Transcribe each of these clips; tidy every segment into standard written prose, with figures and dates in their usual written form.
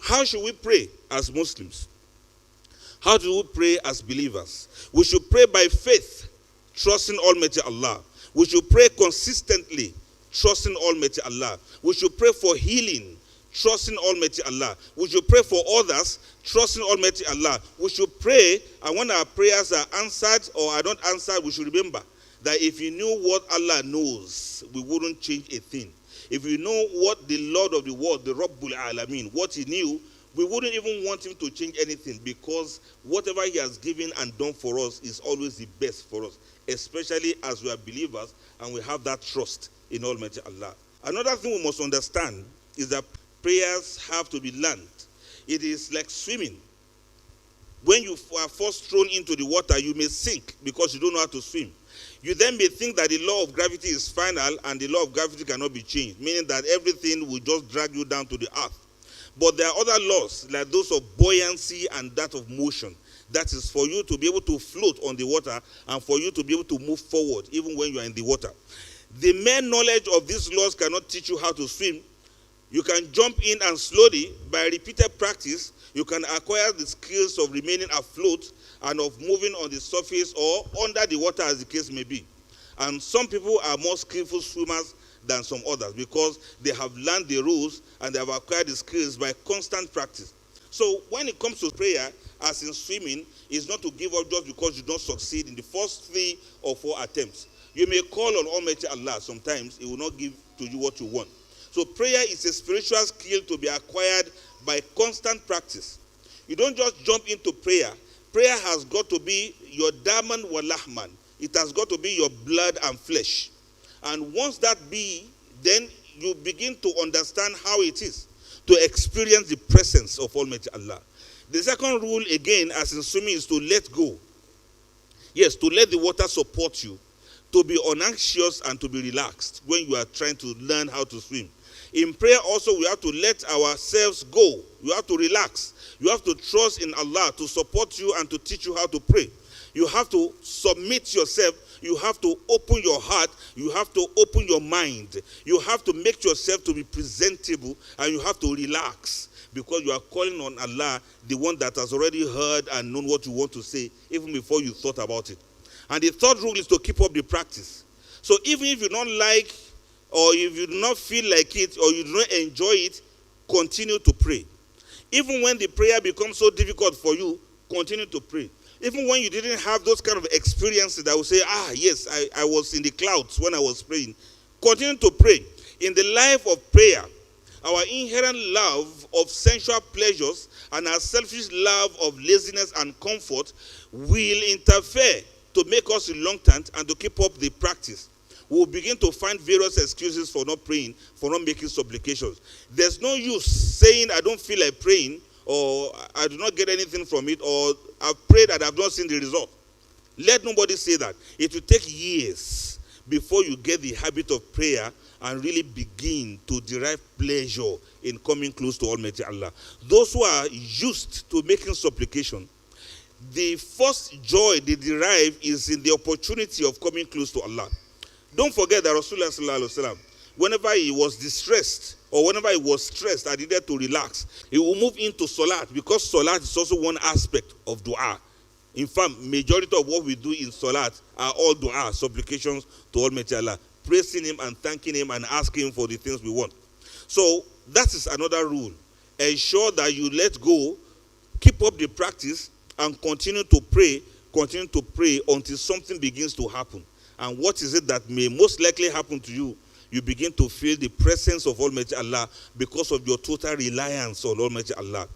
How should we pray as Muslims? How do we pray as believers? We should pray by faith, trusting Almighty Allah. We should pray consistently, trusting Almighty Allah. We should pray for healing, trusting Almighty Allah. We should pray for others, trusting Almighty Allah. We should pray, and when our prayers are answered or are not answered, we should remember that if you knew what Allah knows, we wouldn't change a thing. If we know what the Lord of the world, the Rabbul Alameen, what he knew, we wouldn't even want him to change anything, because whatever he has given and done for us is always the best for us, especially as we are believers and we have that trust in Almighty Allah. Another thing we must understand is that prayers have to be learned. It is like swimming. When you are first thrown into the water, you may sink because you don't know how to swim. You then may think that the law of gravity is final and the law of gravity cannot be changed, meaning that everything will just drag you down to the earth. But there are other laws, like those of buoyancy and that of motion. That is for you to be able to float on the water and for you to be able to move forward even when you are in the water. The mere knowledge of these laws cannot teach you how to swim. You can jump in, and slowly, by repeated practice, you can acquire the skills of remaining afloat and of moving on the surface or under the water, as the case may be. And some people are more skillful swimmers than some others because they have learned the rules and they have acquired the skills by constant practice. So when it comes to prayer, as in swimming, it's not to give up just because you don't succeed in the first 3 or 4 attempts. You may call on Almighty Allah. Sometimes He will not give to you what you want. So prayer is a spiritual skill to be acquired by constant practice. You don't just jump into prayer. Prayer has got to be your daman wa lahman. It has got to be your blood and flesh. And once that be, then you begin to understand how it is to experience the presence of Almighty Allah. The second rule, again, as in swimming, is to let go. Yes, to let the water support you, to be unanxious and to be relaxed when you are trying to learn how to swim. In prayer also, we have to let ourselves go. You have to relax. You have to trust in Allah to support you and to teach you how to pray. You have to submit yourself. You have to open your heart. You have to open your mind. You have to make yourself to be presentable, and you have to relax because you are calling on Allah, the one that has already heard and known what you want to say even before you thought about it. And the third rule is to keep up the practice. So even if you don't like, or if you do not feel like it, or you do not enjoy it, continue to pray. Even when the prayer becomes so difficult for you, continue to pray. Even when you didn't have those kind of experiences that will say, yes, I was in the clouds when I was praying, continue to pray. In the life of prayer, our inherent love of sensual pleasures and our selfish love of laziness and comfort will interfere to make us reluctant and to keep up the practice. We will begin to find various excuses for not praying, for not making supplications. There's no use saying, I don't feel like praying, or I do not get anything from it, or I've prayed and I've not seen the result. Let nobody say that. It will take years before you get the habit of prayer and really begin to derive pleasure in coming close to Almighty Allah. Those who are used to making supplication, the first joy they derive is in the opportunity of coming close to Allah. Don't forget that Rasulullah sallallahu alaihi wasallam, whenever he was distressed or whenever he was stressed and needed to relax, he will move into salat, because salat is also one aspect of dua. In fact, majority of what we do in salat are all dua, supplications to Almighty Allah, praising Him and thanking Him and asking Him for the things we want. So that is another rule. Ensure that you let go, keep up the practice, and continue to pray until something begins to happen. And what is it that may most likely happen to you? You begin to feel the presence of Almighty Allah because of your total reliance on Almighty Allah.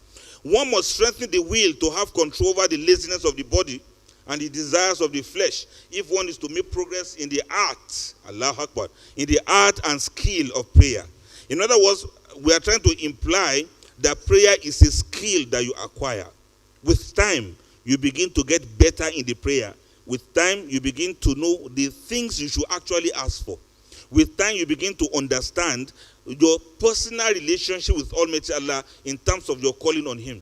One must strengthen the will to have control over the laziness of the body and the desires of the flesh if one is to make progress in the art, Allahu Akbar, in the art and skill of prayer. In other words, we are trying to imply that prayer is a skill that you acquire. With time, you begin to get better in the prayer. With time, you begin to know the things you should actually ask for. With time, you begin to understand your personal relationship with Almighty Allah in terms of your calling on Him.